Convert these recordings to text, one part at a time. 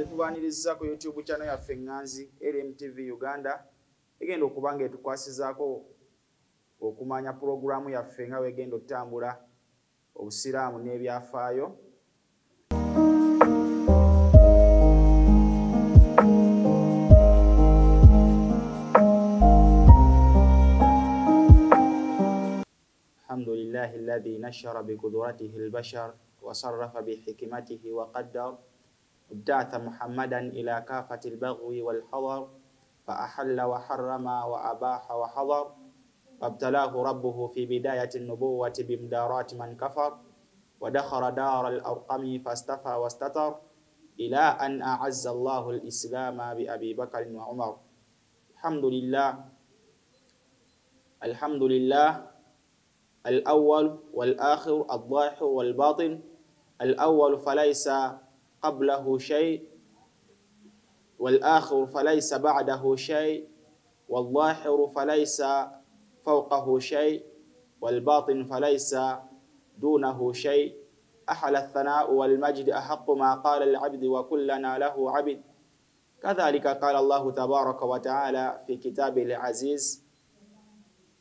zetubaniriza ku YouTube channel yaffe Nganzi LMTV Uganda egenda okuba nga etukwasizaako okumanya programu yaffe nga wegenda okutambula obusiraamu n'ebyafaayo. Alhamdulillahi alladhi nashara biqudratihi albashar wa sarrafa bihikmatihi wa qaddar ابتعث محمدا إلى كافة البغي والحضر فأحل وحرم وأباح وحضر وابتلاه ربه في بداية النبوة بمدارات من كفر ودخل دار الأرقم فاستفى واستتر إلى أن أعز الله الإسلام بأبي بكر وعمر. الحمد لله الأول والآخر الظاهر والباطن. الأول فليس قبله شيء والآخر فليس بعده شيء والظاهر فليس فوقه شيء والباطن فليس دونه شيء. أحل الثناء والمجد أحق ما قال العبد وكلنا له عبد. كذلك قال الله تبارك وتعالى في كتابه العزيز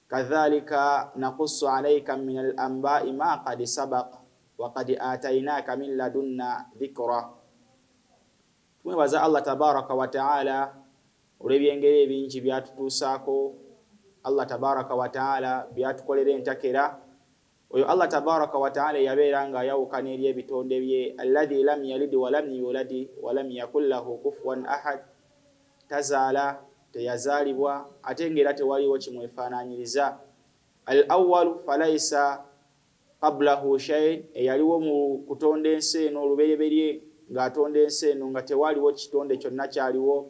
كذلك نقص عليك من الأنباء ما قد سبق وقد آتيناك من لدنا ذكرا. Tumwebaza Allah tabaraka wa ta'ala olw'ebyengeri ebingi byatutuusaako. Allah tabaraka wa ta'ala byatukolera entakera. Oyo Allah tabaraka wa ta'ala yabeera nga yawukana eri ebitonde bye, alladhi lam yalid wa lam yulad wa lam yakul lahu kufuwan ahad. Tazaala, teyazaalibwa ate ng'era tewaliwo kimwefaanaanyiriza. Al-awwalu falaysa qablahu shay, eyaliwo mu kutonda ensi eno olubereberye ng'atonda ensi eno nga tewaliwo kitonde kyonna kyaliwo.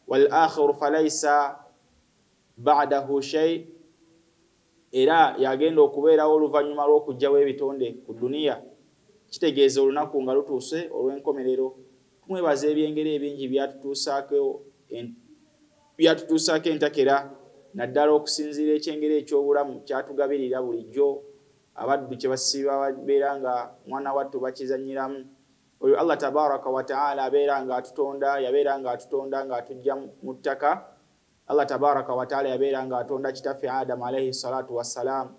Wal akhiru falaysa ba'dahu shay, era yagenda okubeerawo oluvannyuma lw'okujjawo ebitonde ku duniya. Kitegeeza olunaku nga lutuuse olw'enkomerero. Tumwebaza ebyengeri ebingi byatutuusaako entakera, naddala okusinziira ekyengeri eky'obulamu kyatugabirira bulijjo. Abaddu kye basiba babeera nga mwana wattu bakizannyiramu. Oyo Allah tabaraka wa ta'ala abeera nga atutonda, yabeera nga atutonda nga atujja mu ttaka. Allah tabaraka wa ta'ala yabeera nga atonda kitaffe Adam alayhi salatu wassalam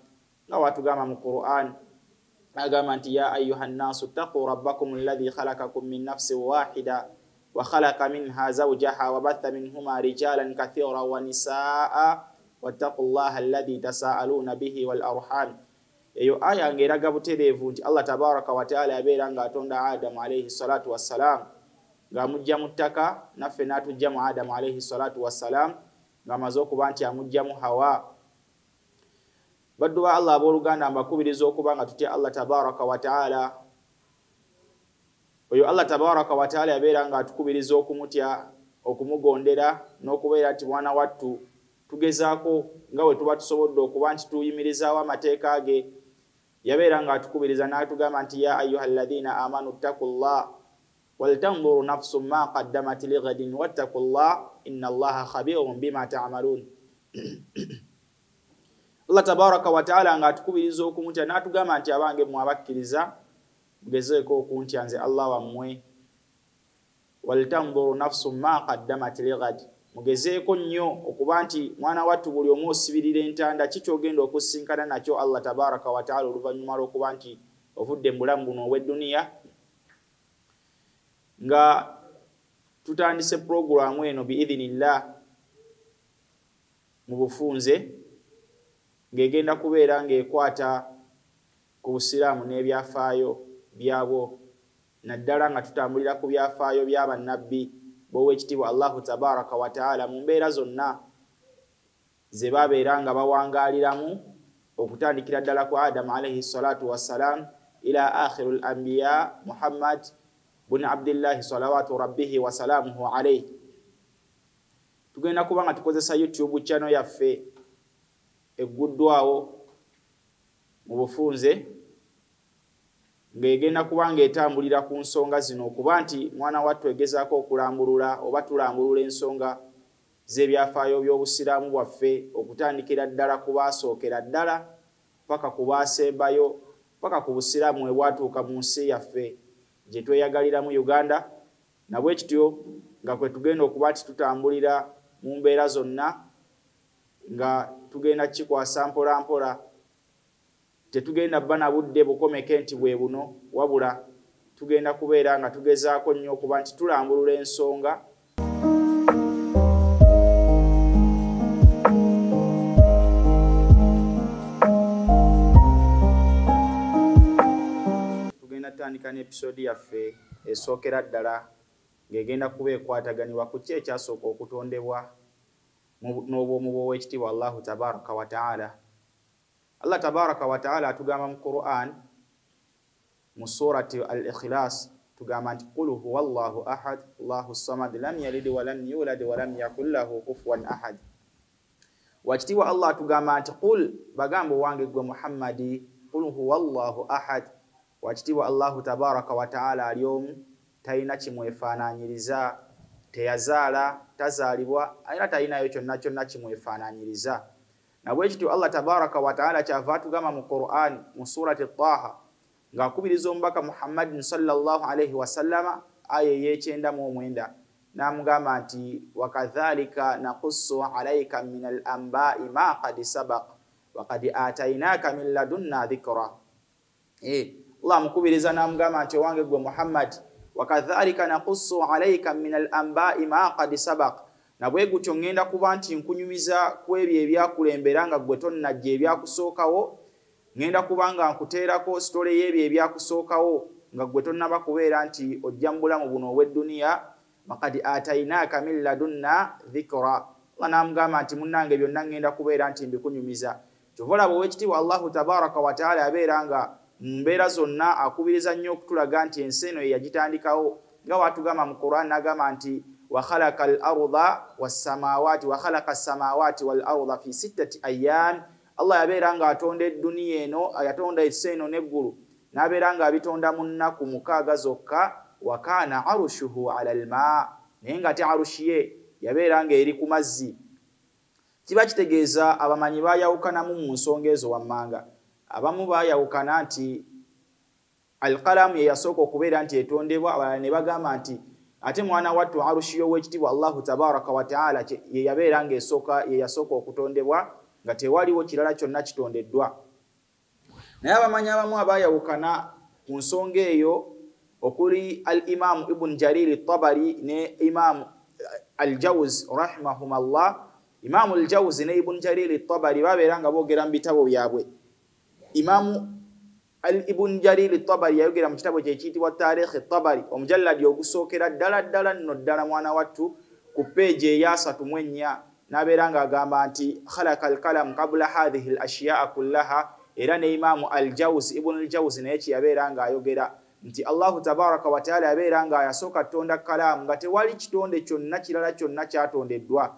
nga watugamba mu Qur'an, agamba nti ya ayyuhan nasu ttaqu rabbakum alladhi khalaqakum min nafsin wahida wa khalaqa minha zawjaha wa batha minhuma rijalan kathiran wa nisaa wattaqullaha alladhi tasaaluna bihi wal arham. Eyo aya ngeraga butereevu nti Allah tabaraka wa ta'ala yabeera nga atonda Adam alayhi salatu wassalam ng'amujja mu ttaka, naffe n'atujja mu Adam alayhi salatu wassalam ng'amaze okuba nti amujja mu Hawa. Baddu ba Allah abooluganda mbakubiriza okuba nga tutya Allah tabaraka wa ta'ala. Oyo Allah tabaraka wa ta'ala yabeera nga atukubiriza okumutya, okumugondera n'okubeera nti mwana wattu tugezaako nga bwe tuba tusobodde okuba nti tuyimirizaawo amateeka ge. Yabeera nga atukubiriza n'atugamba nti ya ayyuhalladhina amanu ttaqullah waltanzuru nafsun ma qaddamat lighadin wattaqullah inna Allaha khabirun bima ta'malun. Allah tabaraka wa ta'ala nga atukubiriza okumutya n'atugamba nti abange mmwe abakkiriza mugezeeko okuntya nze Allah wammwe. Waltanzuru nafsun ma qaddamat lighad, mugezeeko nnyo okuba nti mwana wattu buli omu osibirira entanda kiki ogenda okusinkana nakyo Allah tabaraka wa ta'ala oluvannyuma lw'okuba nti ovudde mu bulamu buno obw'edduniya. Nga tutandise programu eno biidhinillah mu bufunze ng'egenda kubeera ng'ekwata ku busiraamu n'ebyafaayo byabwo, naddala nga tutambulira ku byafaayo by'abannabbi b'owekitiibwa Allahu tabaraka wa ta'ala mu mbeera zonna ze babeera nga bawangaaliramu, okutandikira ddala ku Adam alayhi salatu wassalam ila akhirul anbiya Muhammad bun Abdillahi salawatu rabbihi wa salamuhu alayhi. Tugenda kuba nga tukozesa YouTube channel yaffe egguddwawo mu bufunze ng'egenda kuba ng'etambulira ku nsonga zino, okuba nti mwana wattu egezaako okulambulula oba tulambulula ensonga z'ebyafaayo by'obusiraamu bwaffe, okutandikira ddala ku baasookera ddala paka ku baasembayo paka ku busiraamu bwe bwatuuka mu nsi yaffe gye tweyagaliramu Uganda. nabwe kityo nga kwe tugenda okuba tutambulira mu mbeera zonna nga tugenda kikwasa mpola mpola tetugenda bba na budde bukomeke nti bwe buno wabula tugenda kubeera nga tugezaako nnyo okuba nti tulambulula ensonga tugenda tutandika n'episode yaffe esookera ddala ng'egenda kuba ekwataganibwa ku ki ekyasooka okutondebwa n'obwomu bw'Oweekitiibwa Allahu tabaraka wa taala. Allah tabaraka wa taala atugamba mu Qur'an mu surati al-Ikhlas tugamba nti qul huwa Allahu ahad Allahu samad lam yalid wa lam yulad wa lam yakul lahu kufuwan ahad. Wakitiibwa Allah atugamba nti qul bagambo wange gwe Muhammadi qul huwa Allahu ahad. Wakitiibwa Allahu tabaraka wa taala ali omu talina kimwefaanaanyiriza teyazaala tazaalibwa era talinayo kyonna kyonna kimwefaanaanyiriza. Nabwe kityo Allah tabaraka wa taala kyava atugamba mu Qur'an mu surati Taha ng'akubiriza omubaka Muhammadin sallallahu alayhi wa sallama aya ey'ekyenda n'amugamba nti wakadhalika naqussu alayka min al-anba'i ma qad sabaq wa qad ataynaka min ladunna dhikra. Allah amukubiriza n'amugamba nti wange gwe Muhammad wakadhalika naqussu alayka min al-anba'i ma qad sabaq nabwe gutyo ngenda kuba nti nkunyumiza ku ebyo ebyakulembera nga gwe tonnajja ebyakusookawo ngenda kuba nga nkuteerako sitole y'ebyo ebyakusookawo nga gwe tonnaba kubeera nti ojja mu bulamu buno obw'edduniya maqad ataynaka min ladunna dhikra. Allah n'amugamba nti munnange byonna ngenda kubeera nti mbikunyumiza. Kyova olaba Oweekitiibwa Allahu tabaraka wa taala yabeera nga mu mbeera zonna akubiriza nnyo okutulaga nti ensi eno yagitandikawo nga watugamba mu Qur'an n'agamba nti wa khalaqa al-arda was-samawati wa khalaqa as-samawati wal-arda fi 6 ayyam. Allah yabeera nga atonda edduniya eno yatonda ensi eno n'eggulu n'abeera nga abitonda mu nnaku 6 zokka wa kaana arushuhu ala al-ma naye nga ate arushi ye yabeera nga eri ku mazzi. Kiba kitegeeza abamanyi baayawukanamu mu nsonga ezo wammanga. Abamu baayawukana nti al-qalamu ye yasooka okubeera nti etondebwa abalala ne bagamba nti ate mwana wattu arushi y'Oweekitiibwa Allahu tabaraka wa taala ye yabeera nga ye yasooka okutondebwa nga tewaliwo kirala kyonna kitondeddwa. Naye abamanyi abamu abaayawukana ku nsonga eyo okuli al-Imam Ibn Jarir al-Tabari ne Imam al-Jawzi rahimahumallah. Imam al-Jawzi ne Ibn Jarir al-Tabari babeera nga boogera mu bitabo byabwe. Imam Ibn Jarir al-Tabari yayogera mu kitabo kye kiyitibwa Tarikh al-Tabari omujalladi ogusookera ddala nno ddala mwana wattu ku peegi eya 34 n'abeera nga agamba nti khalaqa al-qalam qabla hadhihi al-ashya'a kullaha. Era ne Imam al-Jawzi Ibn al-Jawzi naye yabeera nga ayogera nti Allahu tabaraka wa taala yabeera nga yasooka tonda kalamu nga tewali kitonde kyonna kirala kyonna kyatondeddwa.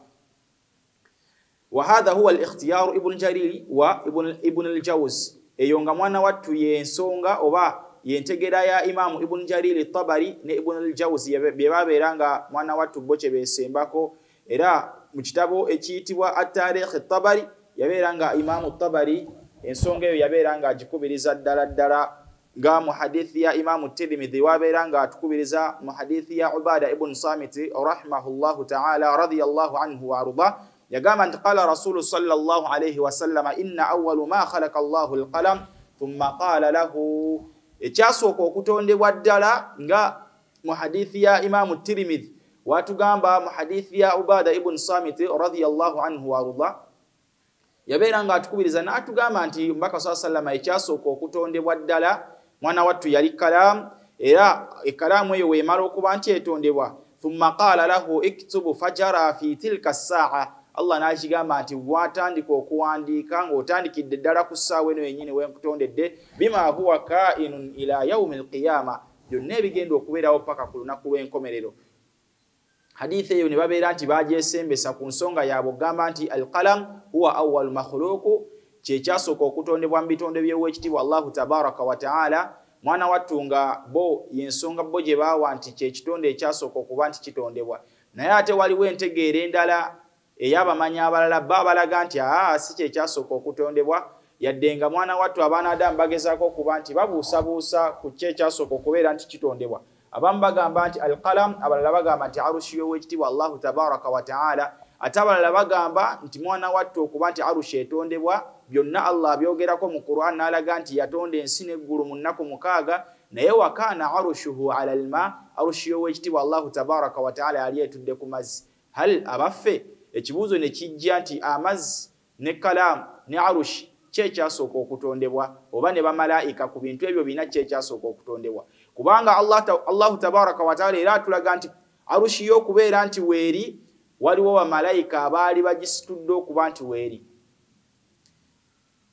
Wa hadha huwa al-ikhtiyar Ibn Jarir wa Ibn al-Jawzi. Eyo nga mwana wattu y'ensonga oba y'entegera ya Imam Ibn Jarir al-Tabari ne Ibn al-Jawzi bye babeera nga mwana wattu bo kye beesembako. Era mu kitabo ekiyitibwa at-Tarikh al-Tabari yabeera nga Imam al-Tabari ensonga eyo yabeera nga agikubiriza ddala nga mu hadithi ya Imam Tirmidhi wabeera nga atukubiriza mu hadithi ya Ubada ibn Samit rahimahullahu ta'ala radiyallahu anhu wa arda yagamba nti qala rasulu sallallahu alayhi wa sallama inna awwalu ma khalaqa Allahu al-qalam thumma qala lahu. Ekyasooka okutondebwa ddala nga mu hadithi ya Imam Tirmidhi watugamba mu hadithi ya Ubada ibn Samit radiyallahu anhu wa arda yabeera nga atukubiriza n'atugamba nti mbaka sallallahu ekyasooka okutondebwa ddala mwana wattu yali kalamu. Era ekalamu eyo weemala okuba nti etondebwa thumma qala lahu iktubu fajara fi tilka as-sa'a. Allah n'akigamba nti bw'atandika okuwandiika ng'otandikidde ddala ku ssaawa eno yennyini wenkutondedde bima huwa kainun ila yaumi al-qiyama byonna ebigenda okubeerawo paka ku lunaku lw'enkomerero. Hadithi eyo ne babeera nti bagyesembesa ku nsonga yaabwe okugamba nti al-qalam huwa awwal makhluqu kyekyasooka okutondebwa mu bitonde by'Oweekitiibwa Allahu tabaraka wa taala. Mwana wattu nga bo y'ensonga bo gye baawa nti kyekitonde ekyasooka okuba nti kitondebwa. Naye ate waliwo entegeera endala ey'abamanyi abalala balaga nti si kyekyasooka okutondebwa yadde nga mwana wattu abaana Adamu bagezaako okuba nti babuusabuusa ku kyekyasooka okubeera nti kitondebwa. abamu bagamba nti alqalam, abalala bagamba nti arushi y'owekitiibwa Allahu tabaraka wa taala, ate abalala bagamba nti mwana wattu okuba nti arushi etondebwa byonna Allah byogerako mu Qur'an n'alaga nti yatonda ensi n'eggulu mu nnaku 6, naye wakana arushuhu ala alma, arushi y'owekitiibwa Allahu tabaraka wa taala yali etudde ku mazzi. Hal abaffe ekibuuzo ne kijja nti amazzi ne kalamu ne arushi kyekyasooka okutondebwa oba ne bamalayika ku bintu ebyo bina kyekyasooka okutondebwa? Kubanga Allahu tabaraka wa taala era atulaga nti arushi y'okubeera nti weeri waliwo bamalayika abaali bagisitudde okuba nti weeri.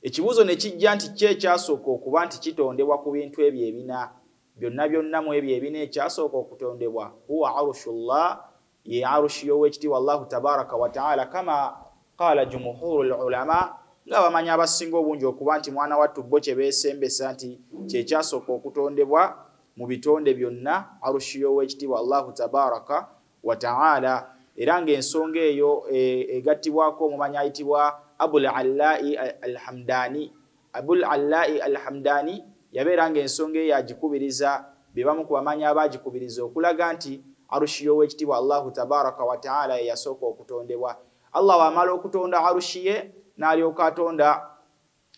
Ekibuuzo ne kijja nti kyekyasooka okuba nti kitondebwa ku bintu ebyo ebina byonna byonna mu ebyo ebina ekyasooka okutondebwa huwa arushullah, ye arushi y'owekitiibwa Allahu tabaraka wa taala, kama qala jumhurul ulama, nga bamanyi abasinga obungi okuba nti mwana wattu bo kye beesembesa nti kyekyasooka okutondebwa mu bitonde byonna arushi y'owekitiibwa Allahu tabaraka wa taala. Era ng'ensonga eyo egattibwako omumanyi ayitibwa Abul Allai al-Hamdani. Abul Allai al-Hamdani yabeera ng'ensonga eyo agikubiriza be bamu ku bamanyi abaagikubiriza okulaga nti arushi y'owekitiibwa Allahu tabaraka wa taala yasooka okutondebwa. Allah wamala okutonda arushi ye n'alyoka atonda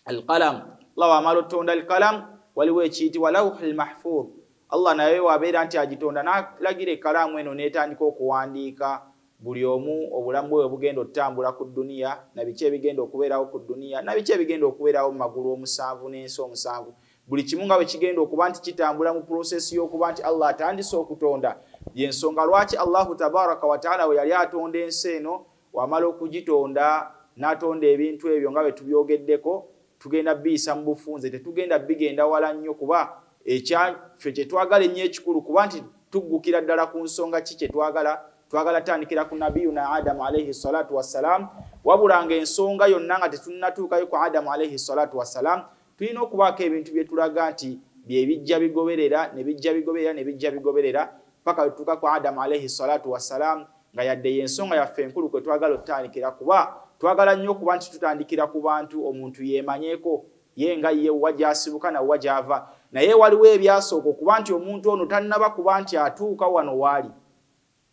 alqalam. Allah wamala okutonda alqalam waliwo ekiyitibwa lawhul mahfuz. Allah naye wabeera nti agitonda n'alagira ekkalaamu eno n'etandika okuwandiika buli omu obulamu bwe bugenda okutambula ku dduniya, na biki ebigenda okubeerawo ku dduniya, na biki ebigenda okubeerawo mu magulu 7 n'ensi 7. Buli kimu nga bwe kigenda okuba nti kitambula mu prosesi y'okuba nti Allah atandise okutonda. Y'ensonga lwaki Allahu tabaraka wa taala we yali atonda ensi eno, wamala okugitonda n'atonda ebintu ebyo nga bwe tubyogeddeko, tugenda biyisa mu bufunze, tetugenda bigenda wala nnyo kuba ekyaffe kye twagala ennyo ekikulu kuba nti tuggukira ddala ku nsonga ki kye twagala tandikira ku nabiyuna Adamu alayhi salatu wassalam, wabulanga ensonga yonna nga tetunnatuukayo ku Adamu alayhi salatu wassalam, tulina okubaako ebintu bye tulaga nti bye bijja bigoberera ne bijja bigoberera ne bijja bigoberera paka wetuuka ku Adamu alayhi salatu wassalam, nga yadde y'ensonga yaffe enkulu kwe twagala okutandikira kuba twagala nnyo okuba nti tutandikira ku bantu omuntu yeemanyeeko ye nga ye wajasibuka na wajava, naye waliwo ebyasooka okuba nti omuntu ono tannaba kuba nti atuuka wano waali,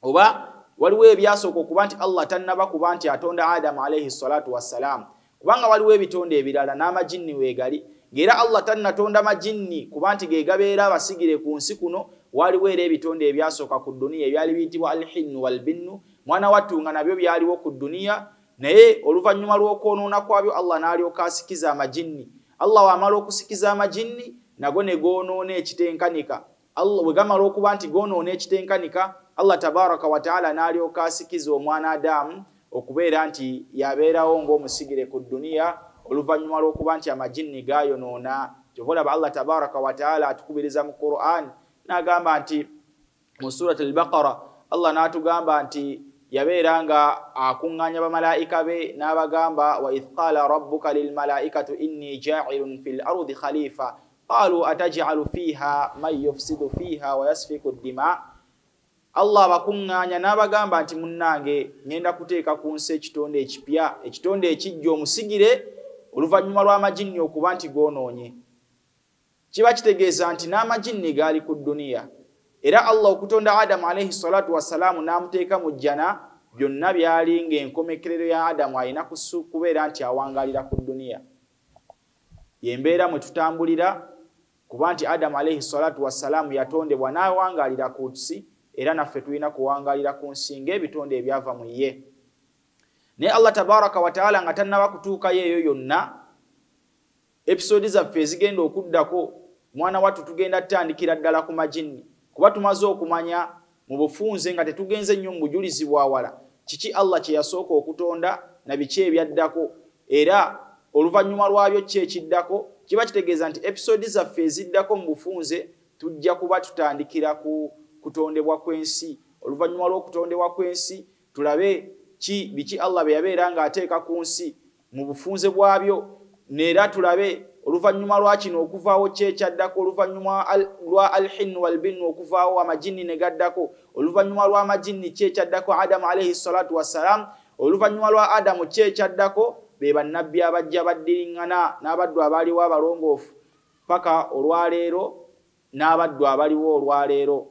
oba waliwo ebyasooka okuba nti Allah tannaba kuba nti atonda Adamu alayhi salatu wassalam, kubanga waliwo ebitonde ebirala n'amajinni weegali, ng'era Allah tannatonda majinni kuba nti ge gabeera abasigire ku nsi kuno. Waliwo era ebitonde ebyasooka ku dduniya ebyali biyitibwa al-hinnu wal-binnu, mwana wattu nga nabyo byaliwo ku dduniya, naye oluvannyuma lw'okwonoona kwabyo Allah n'alyoka asikiza amajinni. Allah wamala okusikiza amajinni nago ne goonoona ekitenkanika. Allah bwe gamala okuba nti goonoona ekitenkanika, Allah tabaraka wa taala n'alyoka asikiza omwana Adamu okubeera nti yabeerawo ng'omusigire ku dduniya oluvannyuma lw'okuba nti amajinni gaayonoona. Kyova Allah tabaraka wa taala atukubiriza mu Qur'an n'agamba nti mu surat al-Baqara, Allah n'atugamba nti yabeera nga akuŋŋaanya bamalayika be n'abagamba wa idh qala rabbuka lilmalaikatu inni ja'ilun fil ardi khalifa qalu ataj'alu fiha man yufsidu fiha wa yasfiku ad-dima. Allah bakuŋŋaanya n'abagamba nti munnange ngenda kuteeka ku nsi ekitonde ekipya, ekitonde ekijja omusigire oluvannyuma lw'amajinni okuba nti goonoonye. Kiba kitegeeza nti n'amajinni gaali ku dduniya, era Allah okutonda Adamu alayhi salatu wassalamu n'amuteeka mu jjana, byonna byali ng'enkomekerero ya Adamu alina kubeera nti awangalira ku dduniya. Yembeera mwe tutambulira kuba nti Adamu alayhi salatu wassalamu yatondebwa n'awangalira ku nsi, era naffe tulina kuwangalira ku nsi ng'ebitonde ebyava mu ye. Naye Allah tabaraka wa taala nga tannaba kutuukayo eyo yonna, episodi zaffe ezigenda okuddako mwana wattu tugenda tutandikira ddala ku majinni, kuba tumaze okumanya mu bufunze nga tetugenze nnyo mu bujulizi bwa wala kiki Allah kye yasooka okutonda na biki ebyaddako, era oluvannyuma lwabyo ki ekiddako. Kiba kitegeeza nti episodi zaffe eziddako mu bufunze tujja kuba tutandikira ku kutondebwa kw'ensi. Oluvannyuma lw'okutondebwa kw'ensi tulabe biki Allah bye yabeera ng'ateeka ku nsi mu bufunze bwabyo, neera tulabe oluvannyuma lwa kino okuvaawo kyekyaddako, oluvannyuma lwa al-hinnu wal-binnu okuvaawo amajinni ne gaddako, oluvannyuma lw'amajinni kyekyaddako Adamu alayhi salatu wassalam, oluvannyuma lwa Adamu kyekyaddako be bannabbi abajja baddiriŋŋana n'abaddu abaaliwo abalongoofu paka olwaleero n'abaddu abaliwo olwaleero.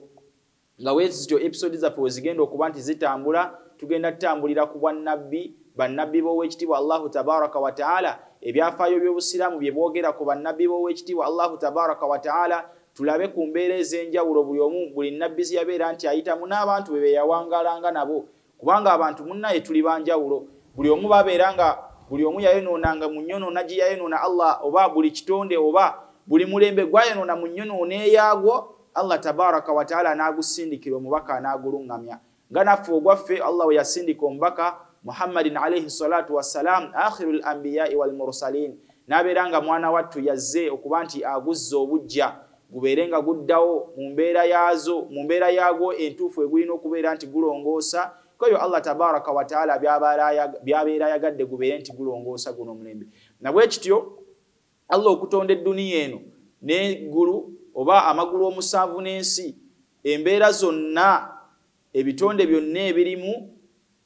nga wezityo episode zaffe wezigenda okuba nti zitambula tugenda tutambulira ku bannabbi b'owekitiibwa Allahu tabaraka wa taala ebyafaayo by'obusiraamu bye boogera ku bannabbi b'owekitiibwa Allahu tabaraka wa taala tulabe ku mbeera ez'enjawulo buli nnabbi yabeera nti ayitamu n'abantu be yawangalanga nabo kubanga abantu munnaye tuli banjawulo buli omu babeera nga buli omu yayonoonanga mu nnyonoona gye yayonoona Allah oba buli kitonde oba buli mulembe gwayonoona mu nnyonoona eyaagwo Allah tabaraka wa taala n'agusindikira omubaka n'agulungamya nga naffe ogwaffe Allah we yasindika omubaka Muhammadin alayhi salatu wassalam akhirul anbiya'i wal mursalin n'abeera nga mwana wattu yazze okuba nti aguzza obujja gubeerenga guddawo mu mbeera yaagwo entuufu egulina okubeera nti gulongoosa koyo Allah tabaraka wa taala byabeera yagadde gubeere nti gulongoosa guno omulembe nabwe kityo Allah okutonda edduniya eno n'eggulu oba amagulu omusanvu n'ensi embeera zonna ebitonde byonna ebirimu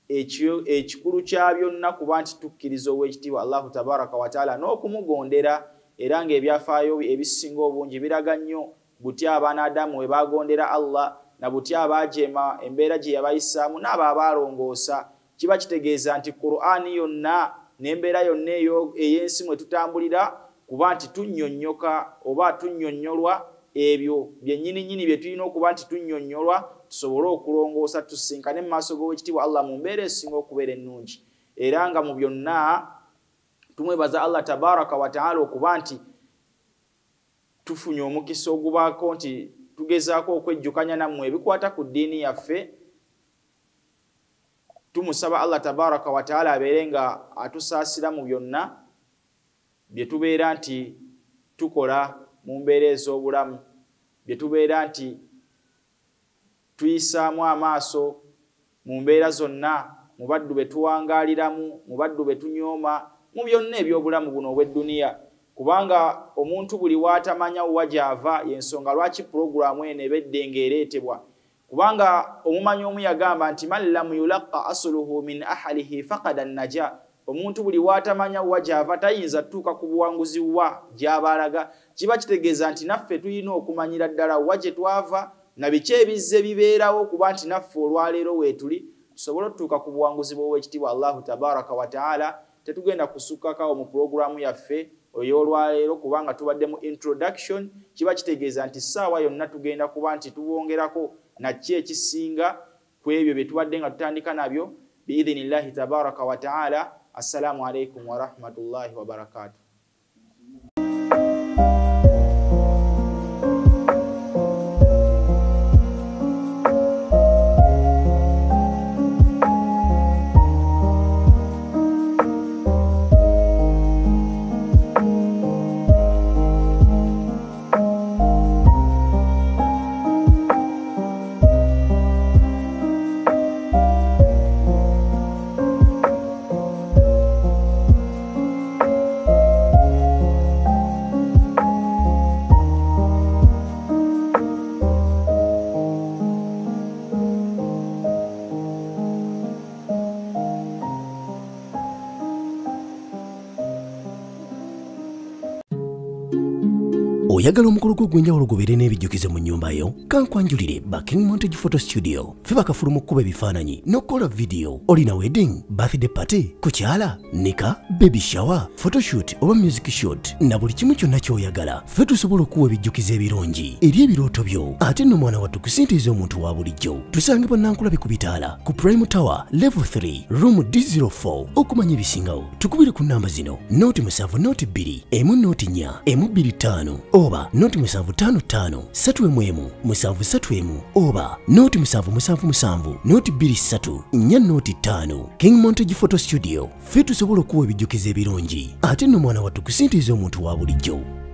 ekikulu kya byonna kuba nti tukkiriza ow'ekitiibwa Allahu tabaraka wa taala n'okumugondera era ng'ebyafaayo ebisinga obungi biraga nnyo butya abaana Adamu we bagondera Allah na butya abajeema embeera gye yabayisaamu n'abo abalongoosa kiba kitegeeza nti Qur'ani yonna n'embeera yonna ey'ensi mwe tutambulira kuba nti tunnyonnyoka oba tunnyonnyolwa ebyo byennyini bye tulina okuba nti tunnyonnyolwa tusobole okulongoosa tusinkane mu maaso g'owekitiibwa Allah mu mbeera esinga okubeera ennungi era nga mu byonna tumwebaza Allah tabaraka wa taala okuba nti tufunye omukisa ogubaako nti tugezaako okwejjukanya nammwe ebikwata ku ddiini yaffe tumusaba Allah tabaraka wa taala abeere nga atusaasira mu byonna bye tubeera nti tukola mu mbeera ez'obulamu bye tubeera nti tuyisaamu amaaso mu mbeera zonna mu baddu be tuwangaaliramu mu baddu be tunyooma mu byonna eby'obulamu buno obw'edduniya kubanga omuntu buli waatamanya wa gy'ava y'ensonga lwaki pulogulaamu eno ebedde ng'ereetebwa kubanga omumanyi omu yagamba nti man lam yulaqqa asluhu min ahalihi faqada naja omuntu buli waatamanya wa gy'ava tayinza tutuuka ku buwanguzi wa gy'abalaga kiba kitegeeza nti naffe tulina okumanyira ddala wa gye twava na biki ebizze bibeerawo kuba nti naffe olwaleero weetuli tusobole otutuuka ku buwanguzi bw'owekitiibwa Allahu tabaraka wa taala tetugenda kusukkakawo mu pulogulaamu yaffe oy'olwaleero kubanga tubadde mu introduction kiba kitegeeza nti ssaawa yonna tugenda kuba nti tubongerako nakki ekisinga ku ebyo bye tubadde nga tutandika nabyo biidhinillahi tabaraka wa taala. Assalamu alaikum wa rahmatullahi wa barakatuh. Oyagala omukolo gw'enjawulo gubeere n'ebijjukize mu nnyumba yo kankwanjulire ba King Montage Photo Studio ffe bakafuluma okukuba ebifaananyi n'okukola vidiyo olina wedding birthday party kukyala nika baby shower photoshoot oba music shoot na buli kimu kyonna ky'oyagala ffe tusobola okuwa ebijjukize ebirungi eri ebirooto byo ate nno mwana wattu kusintiiza omuntu wa bulijjo tusangibwa Nankulabe ku bitaala ku Prime Tower level 3 room D04 okumanya ebisingawo tukubire ku namba zino noti 7 noti 2 emu noti 4 emu 25 oba noti 755 7 7 oba noti 777 noti 23 4 noti 5 King Montage Photo Studio ffe tusobola okuwa ebijjukize ebirungi ate nno mwana wattu kusintiiza omuntu wa bulijjo.